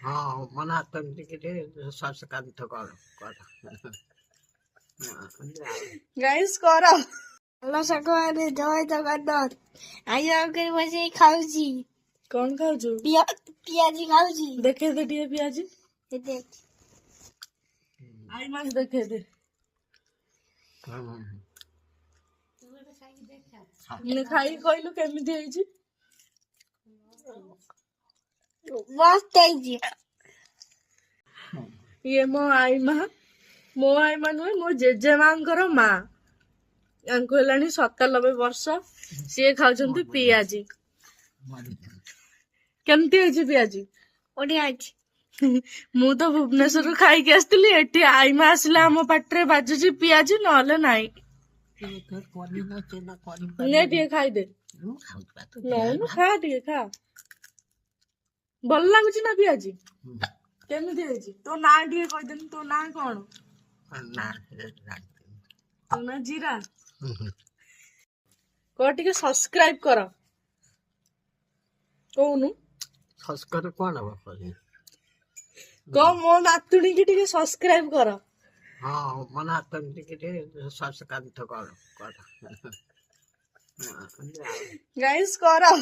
ହଁ ମନା କେମିତି ଶଶକାନ୍ତ କର ଗାଇସ୍ କର। ଭଲ ସାଙ୍ଗମାନେ ଜୟ ଜଗନ୍ନାଥ। ଆଜି ଆମେ ବସିକି ଖାଉଛି। କଣ ଖାଉଛୁ? ପିଆଜି ଖାଉଛି। ଦେଖେଇ ଦେ ଟିକେ ପିଆଜି। ଆଇ ମାସ ଦେଖେଇ ଦେ। ଖାଇକି କହିଲୁ କେମିତି ହେଇଛି? ମସ୍ତ ହେଇଛି। ଇଏ ମୋ ଆଈ ମା ନୁହେଁ ମୋ ଜେଜେମାଙ୍କର ମା। ୟାଙ୍କୁ ହେଲାଣି 97 ବର୍ଷ। ସିଏ ଖାଉଛନ୍ତି ପିଆଜି। କେମିତି ହେଇଛି ପିଆଜି? ବଢିଆ ଅଛି। ମୁଁ ତ ଭୁବନେଶ୍ୱରରୁ ଖାଇକି ଆସିଥିଲି। ଏଠି ଆଈ ମା ଆସିଲେ ଆମ ପାଟିରେ ବାଜୁଛି ପିଆଜି, ନହେଲେ ନାଇଁ। ନେ ଟିକେ ଖାଇଦେ। ନଉନୁ ଖା ଟିକେ ଖା। ଭଲ ଲାଗୁଛି ନା ପିଆଜି? କେମିତି ହେଇଛି? ତୋ ନାଁ ଟିକେ କହିଦେନି। ତୋ ନାଁ କଣ? ତୋ ନାଁ ଜିରା। କହ ଟିକେ ସବସ୍କ୍ରାଇବ କର। କହୁନୁ ସସ୍କର କଣ ହବ? କହ ମୋ ନାତୁଣୀକି ଟିକେ ସବସ୍କ୍ରାଇବ କର। ହଁ ମନା କେମିତି ଶଶକାନ୍ତ କର ଗାଇସ୍ କର।